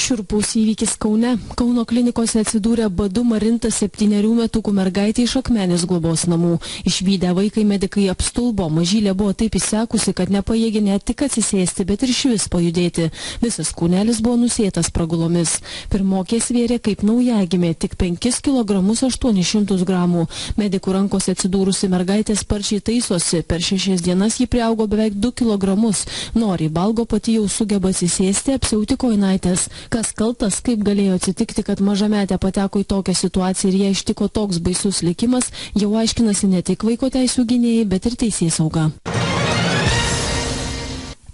Šiurpus įvykis Kaune. Kauno klinikose atsidūrė badu marinta 7 metukų mergaitė iš Akmenės globos namų. Išvydę vaikai medikai apstulbo. Mažylė buvo taip įsekusi, kad nepajėgė ne tik atsisėsti, bet ir išvis pajudėti. Visas kūnelis buvo nusėtas pragulomis. Pirmokė svėrė kaip naujagimė, tik 5 kg 800 gramų. Medikų rankose atsidūrusi mergaitė sparčiai taisosi. Per 6 dienas ji priaugo beveik 2 kg. Nori valgo, pati jau sugeba atsisėsti, apsiauti kojinaitės. Kas kaltas, kaip galėjo atsitikti, kad mažametė pateko į tokią situaciją ir ją ištiko toks baisus likimas, jau aiškinasi ne tik vaiko teisių gynėjai, bet ir teisėsauga.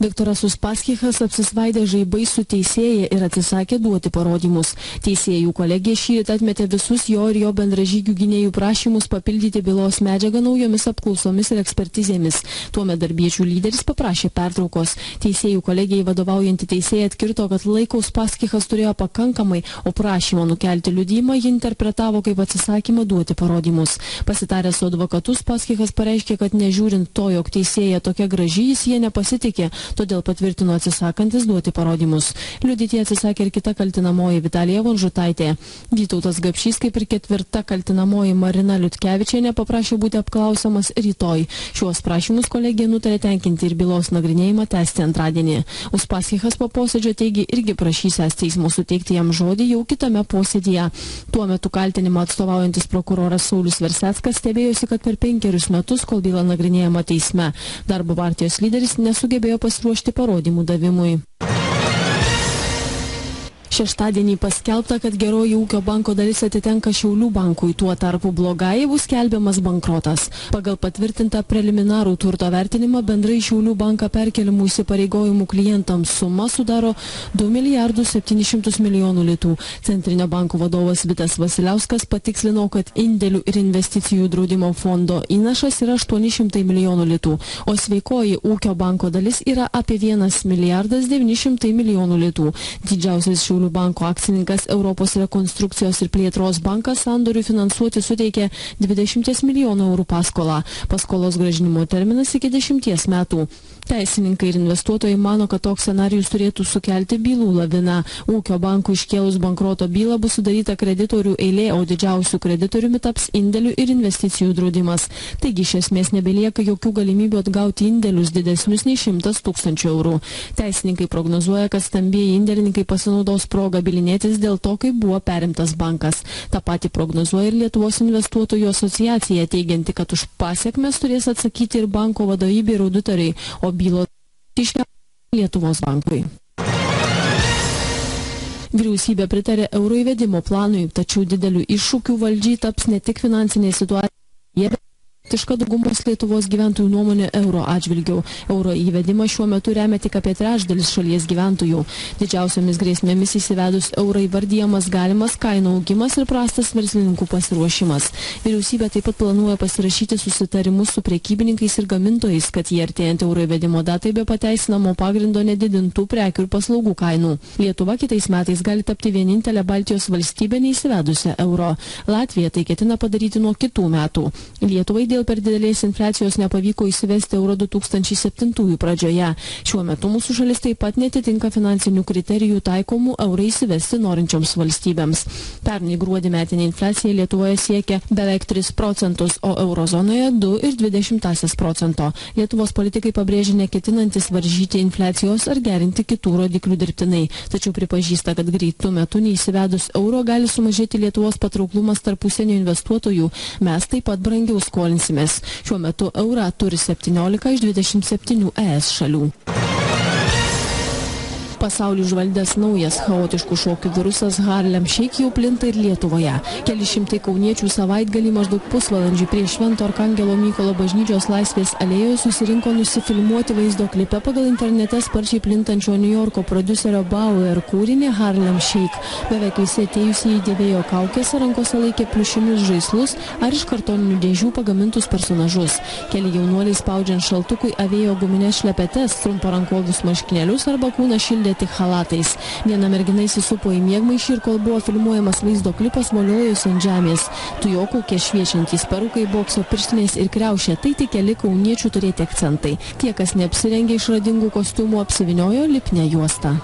Viktoras Uspaskichas apsisvaidė žaibais su teisėja ir atsisakė duoti parodymus. Teisėjų kolegija šįryt atmetė visus jo ir jo bendražygių gynėjų prašymus papildyti bylos medžiagą naujomis apklausomis ir ekspertizėmis. Tuomet darbiečių lyderis paprašė pertraukos. Teisėjų kolegijai vadovaujantį teisėją atkirto, kad laiko Uspaskichas turėjo pakankamai, o prašymą nukelti liudijimą ji interpretavo kaip atsisakymą duoti parodymus. Pasitaręs su advokatu, Uspaskichas pareiškė, kad nežiūrint to, jog teisėja tokia graži, jis jie nepasitikė. Todėl patvirtino atsisakantis duoti parodymus. Liudyti atsisakė ir kita kaltinamoji Vitalija Vonžutaitė. Vytautas Gapšys, kaip ir ketvirta kaltinamoji Marina Liutkevičienė, paprašė būti apklausiamas rytoj. Šiuos prašymus kolegija nutarė tenkinti ir bylos nagrinėjimą tęsti antradienį. Uspaskichas po posėdžio teigė irgi prašysęs teismo suteikti jam žodį jau kitame posėdyje. Tuo metu kaltinimą atstovaujantis prokuroras Saulius Verseckas stebėjosi, kad per 5 metus, kol byla nagrinėjama teisme, Darbo partijos lyderis nesugebėjo pasiruošti parodymų davimui. Šeštadienį paskelbta, kad Geroji ūkio banko dalis atitenka Šiaulių bankui, tuo tarpu Blogai bus skelbiamas bankrotas. Pagal patvirtintą preliminarų turto vertinimą bendrai Šiaulių banką perkeliamų įsipareigojimų klientams suma sudaro 2 milijardus 700 milijonų litų. Centrinio banko vadovas Vitas Vasiliauskas patikslino, kad indėlių ir investicijų draudimo fondo įnašas yra 800 milijonų litų, o sveikoji ūkio banko dalis yra apie 1 milijardas 900 milijonų litų. Didžiausias Šiaulių banko akcininkas Europos rekonstrukcijos ir plėtros bankas sandoriui finansuoti suteikė 20 milijonų eurų paskolą. Paskolos grąžinimo terminas iki 10 metų. Teisininkai ir investuotojai mano, kad toks scenarijus turėtų sukelti bylų laviną. Ūkio bankų iškėlus bankroto bylą bus sudaryta kreditorių eilė, o didžiausių kreditoriumi taps indėlių ir investicijų draudimas. Taigi iš esmės nebelieka jokių galimybių atgauti indėlius didesnius nei 100 000 eurų. Teisininkai prognozuoja, kad stambieji indėlininkai pasinaudos progą bylinėtis dėl to, kaip buvo perimtas bankas. Ta pati prognozuoja ir Lietuvos investuotojų asociacija, teigianti, kad už pasiekmes turės atsakyti ir banko vadovybė ir auditoriai, o bylo iškelti Lietuvos bankui. Vyriausybė pritarė euro įvedimo planui, tačiau didelių iššūkių valdžiai taps ne tik finansinė situacija, daugumos Lietuvos gyventojų nuomonė euro atžvilgiau. Euro įvedimą šiuo metu remia tik apie trečdalis šalies gyventojų. Didžiausiomis grėsmėmis įsivedus eurą įvardyjamas galimas kainų augimas ir prastas verslininkų pasiruošimas. Vyriausybė taip pat planuoja pasirašyti susitarimus su prekybininkais ir gamintojais, kad jie artėjant euro įvedimo datai be pateisinamo pagrindo nedidintų prekių ir paslaugų kainų. Lietuva kitais metais gali tapti vienintelė Baltijos valstybė neįsivedusią euro. Latvija tai ketina padaryti nuo kitų metų. Lietuvai dėl per didelės infliacijos nepavyko įsivesti euro 2007 pradžioje. Šiuo metu mūsų šalis taip pat netitinka finansinių kriterijų taikomų eurą įsivesti norinčioms valstybėms. Pernai gruodį metinė infliacija Lietuvoje siekia beveik 3%, o eurozonoje 2,2%. Lietuvos politikai pabrėžia neketinantis varžyti infliacijos ar gerinti kitų rodiklių dirbtinai, tačiau pripažįsta, kad greitu metu neįsivedus euro gali sumažėti Lietuvos patrauklumas tarp užsienio investuotojų. Mes taip pat brangiau skolinsimės. Šiuo metu eurą turi 17 iš 27 ES šalių. Pasaulį užvaldęs naujas chaotiškų šokių virusas Harlem Shake jau plinta ir Lietuvoje. Keli šimtai kauniečių savaitgalį maždaug pusvalandžiui prie Švento Arkangelo Mykolo bažnyčios Laisvės alėjoje susirinko nusifilmuoti vaizdo klipe pagal internete sparčiai plintančio New Yorko prodiuserio Bauer kūrinį Harlem Shake. Beveik visi atėjusieji dėvėjo kaukės, rankose laikė pliušinius žaislus ar iš kartoninių dėžių pagamintus personažus. Keli jaunuoliai spaudžiant šaltukui avėjo guminės šlepetes, trumparankovius marškinėlius arba kūną šildė tik halatais. Viena mergina įsisupo į miegmaišį ir kol buvo filmuojamas vaizdo klipas, moliojosi ant žemės. Tujokauke šviečiantys perukai, bokso pirštinės ir kriaušė, tai tik keli kauniečių turėti akcentai. Tie, kas neapsirengė išradingų kostiumų, apsiviniojo lipnią juostą.